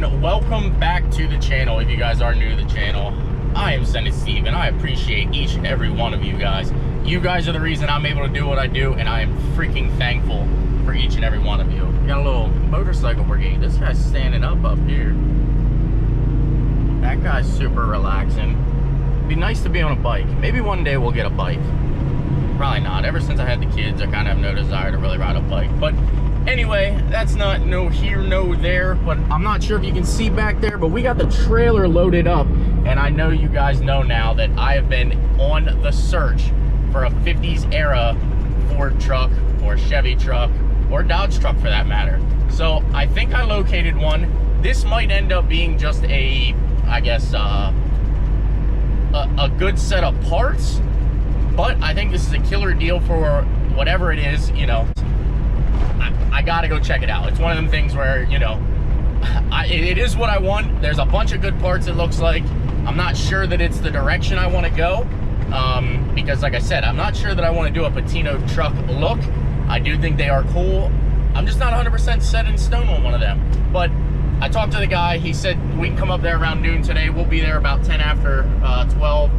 and welcome back to the channel. If you guys are new to the channel, I am Senate Steve, and I appreciate each and every one of you guys. You guys are the reason I'm able to do what I do, and I am freaking thankful for each and every one of you. We got a little motorcycle brigade. This guy's standing up here. That guy's super relaxing. It'd be nice to be on a bike. Maybe one day we'll get a bike. Probably not. Ever since I had the kids, I kind of have no desire to really ride a bike. But anyway, that's not no here, no there. But I'm not sure if you can see back there, but we got the trailer loaded up. And I know you guys know now that I have been on the search for a 50s era Ford truck or Chevy truck or Dodge truck for that matter. So I think I located one. This might end up being just a, I guess, a good set of parts. But I think this is a killer deal for whatever it is, you know. I gotta go check it out. It's one of them things where, you know, it is what I want. There's a bunch of good parts, it looks like. I'm not sure that it's the direction I want to go. Because like I said, I'm not sure that I want to do a Patino truck look. I do think they are cool. I'm just not 100% set in stone on one of them. But I talked to the guy. He said we can come up there around noon today. We'll be there about 10 after 12.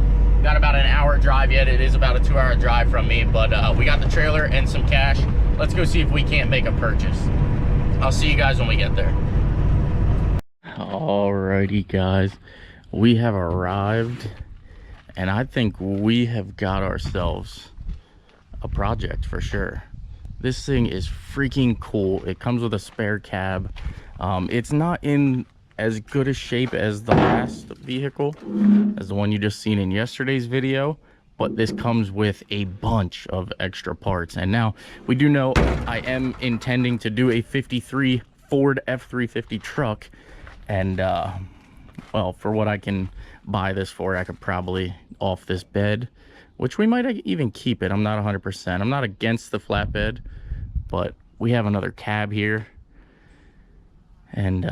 Got about an hour drive yet. It is about a 2-hour drive from me, but we got the trailer and some cash. Let's go see if we can't make a purchase. I'll see you guys when we get there. Alrighty guys, we have arrived, and I think we have got ourselves a project for sure. This thing is freaking cool. It comes with a spare cab. It's not in as good a shape as the last vehicle, as the one you just seen in yesterday's video, but this comes with a bunch of extra parts. And now we do know I am intending to do a 53 Ford F-350 truck, and well, for what I can buy this for, I could probably off this bed, which we might even keep it. I'm not 100%. I'm not against the flatbed, but we have another cab here. And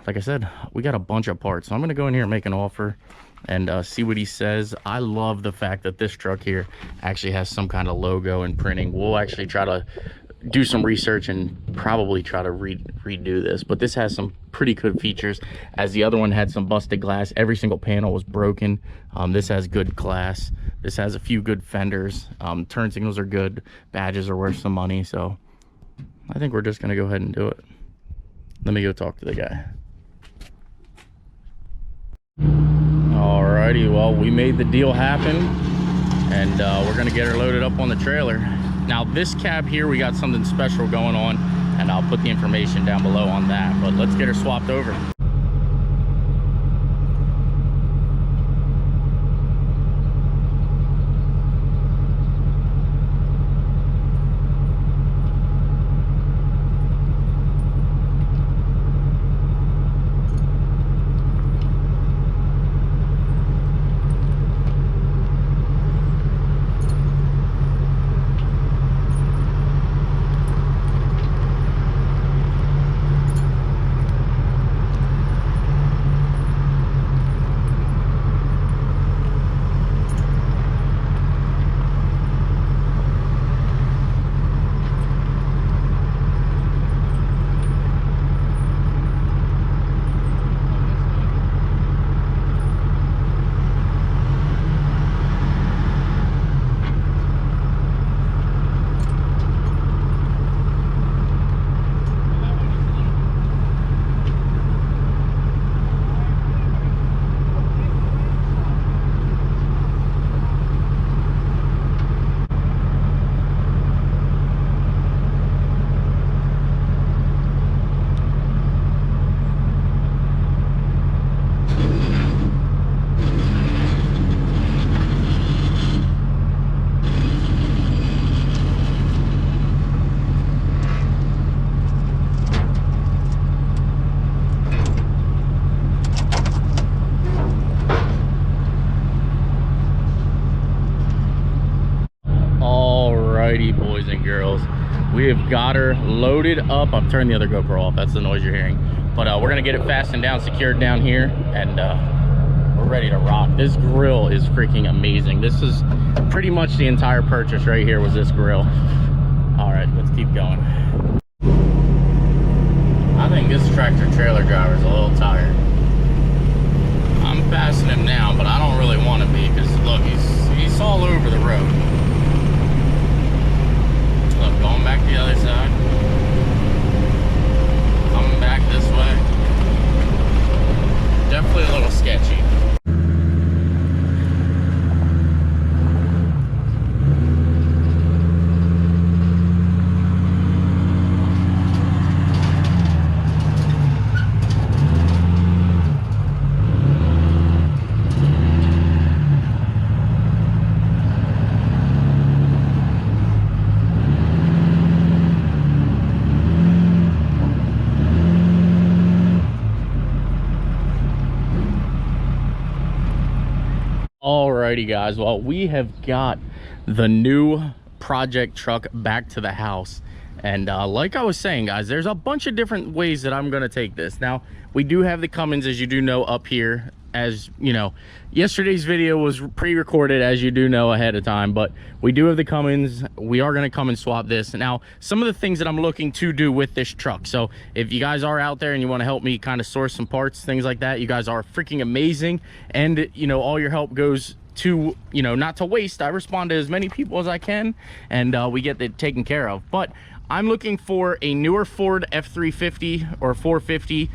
like I said, we got a bunch of parts, so I'm gonna go in here and make an offer and see what he says. I love the fact that this truck here actually has some kind of logo and printing. We'll actually try to do some research and probably try to redo this, but this has some pretty good features, as the other one had some busted glass. Every single panel was broken. This has good glass. This has a few good fenders. Turn signals are good. Badges are worth some money, so I think we're just gonna go ahead and do it. Let me go talk to the guy. Alrighty, well, we made the deal happen, and we're gonna get her loaded up on the trailer. Now this cab here, we got something special going on, and I'll put the information down below on that, but let's get her swapped over. Boys and girls, we have got her loaded up. I'm turning the other GoPro off, that's the noise you're hearing, but we're gonna get it fastened down, secured down here, and we're ready to rock. This grill is freaking amazing. This is pretty much the entire purchase right here was this grill. All right, let's keep going. I I think this tractor trailer driver is a little tired. I'm passing him now, but I don't really want to be because look, he's all over the road. Look, going back to the other side. Coming back this way. Definitely a little sketchy. Alrighty guys, well, we have got the new project truck back to the house, and like I was saying guys, there's a bunch of different ways that I'm gonna take this. Now we do have the Cummins, as you do know, up here. As you know, yesterday's video was pre-recorded, as you do know, ahead of time, but we do have the Cummins. We are going to come and swap this. Now, some of the things that I'm looking to do with this truck, so if you guys are out there and you want to help me kind of source some parts, things like that, you guys are freaking amazing, and you know, all your help goes to, you know, not to waste. I respond to as many people as I can, and we get it taken care of. But I'm looking for a newer Ford F-350 or 450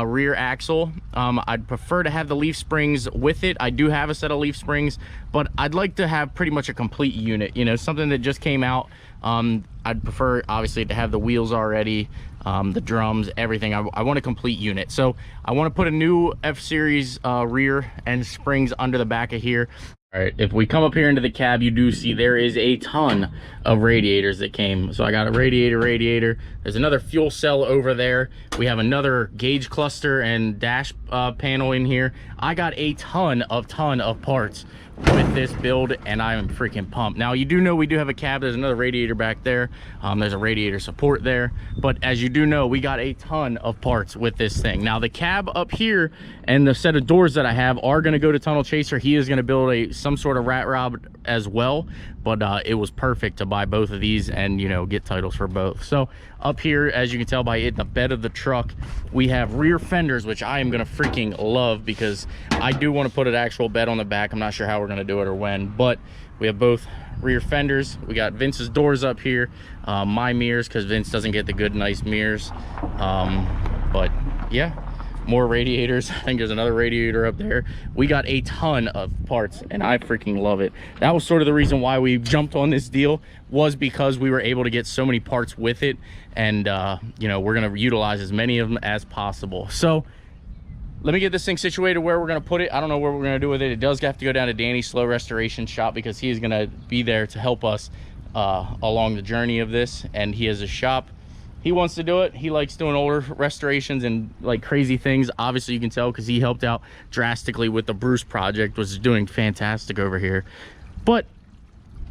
rear axle. I'd prefer to have the leaf springs with it. I do have a set of leaf springs, but I'd like to have pretty much a complete unit, you know, something that just came out. I'd prefer obviously to have the wheels already, the drums, everything. I want a complete unit. So I want to put a new F-Series rear and springs under the back of here. All right, if we come up here into the cab, you do see there is a ton of radiators that came. So I got a radiator. There's another fuel cell over there. We have another gauge cluster and dash panel in here. I got a ton of parts with this build, and I am freaking pumped. Now, you do know we do have a cab. There's another radiator back there. There's a radiator support there. But as you do know, we got a ton of parts with this thing. Now, the cab up here and the set of doors that I have are going to go to Tunnel Chaser. He is going to build some sort of rat rod as well, but it was perfect to buy both of these and, you know, get titles for both. So up here, as you can tell by it, the bed of the truck, we have rear fenders, which I am going to freaking love because I do want to put an actual bed on the back. I'm not sure how we're going to do it or when, but we have both rear fenders. We got Vince's doors up here, my mirrors, because Vince doesn't get the good nice mirrors. But yeah, more radiators. I think there's another radiator up there. We got a ton of parts, and I freaking love it. That was sort of the reason why we jumped on this deal, was because we were able to get so many parts with it, and you know, we're going to utilize as many of them as possible. So let me get this thing situated where we're going to put it. I don't know what we're going to do with it. It does have to go down to Danny's Slow Restoration shop because he is going to be there to help us along the journey of this, and he has a shop. He wants to do it. He likes doing older restorations and like crazy things. Obviously you can tell because he helped out drastically with the Bruce project, which is doing fantastic over here. But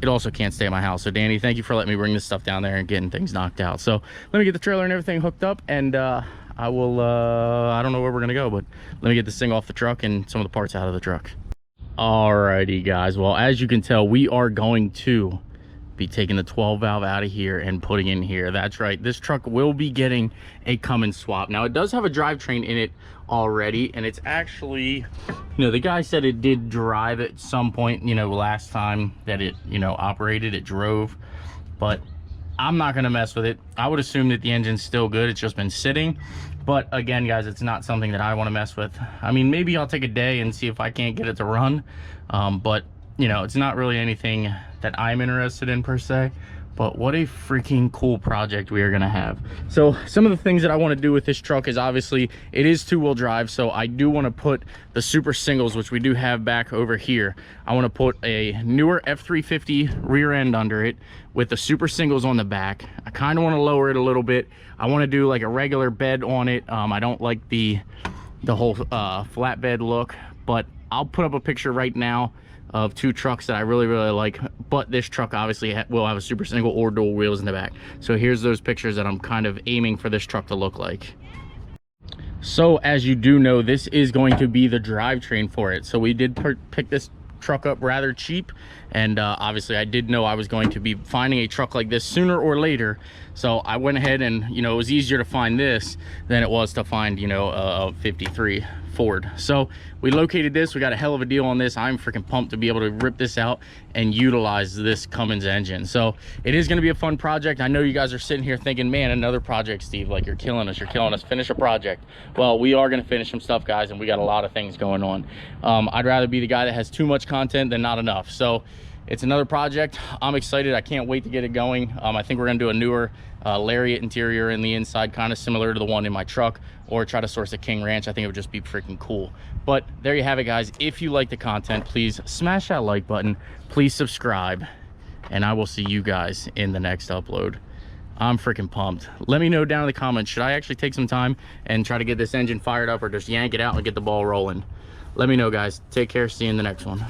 it also can't stay at my house. So Danny, thank you for letting me bring this stuff down there and getting things knocked out. So let me get the trailer and everything hooked up, and I will, I don't know where we're gonna go, but let me get this thing off the truck and some of the parts out of the truck. Alrighty guys, well, as you can tell, we are going to be taking the 12 valve out of here and putting in here. That's right, this truck will be getting a Cummins swap. Now it does have a drivetrain in it already, and it's actually, you know, the guy said it did drive at some point, you know, last time that it, you know, operated, it drove, but I'm not gonna mess with it. I would assume that the engine's still good, it's just been sitting. But again guys, it's not something that I want to mess with. I mean, maybe I'll take a day and see if I can't get it to run, but you know, it's not really anything that I'm interested in per se. But what a freaking cool project we are gonna have. So some of the things that I want to do with this truck is, obviously it is two-wheel drive, so I do want to put the super singles, which we do have back over here. I want to put a newer F-350 rear end under it with the super singles on the back. I kind of want to lower it a little bit. I want to do like a regular bed on it. I don't like the whole flatbed look, but I'll put up a picture right now of two trucks that I really like, but this truck obviously will have a super single or dual wheels in the back. So here's those pictures that I'm kind of aiming for this truck to look like. So as you do know, this is going to be the drivetrain for it. So we did pick this truck up rather cheap, and obviously I did know I was going to be finding a truck like this sooner or later, so I went ahead and, you know, it was easier to find this than it was to find, you know, a 53 Ford. So we located this. We got a hell of a deal on this. I'm freaking pumped to be able to rip this out and utilize this Cummins engine. So it is going to be a fun project. I know you guys are sitting here thinking, man, another project, Steve, like you're killing us, finish a project. Well, we are going to finish some stuff, guys, and we got a lot of things going on. I'd rather be the guy that has too much content than not enough. So it's another project. I'm excited. I can't wait to get it going. I think we're going to do a newer Lariat interior in the inside, kind of similar to the one in my truck, or try to source a King Ranch. I think it would just be freaking cool. But there you have it, guys. If you like the content, please smash that like button, please subscribe, and I will see you guys in the next upload. I'm freaking pumped. Let me know down in the comments, should I actually take some time and try to get this engine fired up, or just yank it out and get the ball rolling? Let me know, guys. Take care. See you in the next one.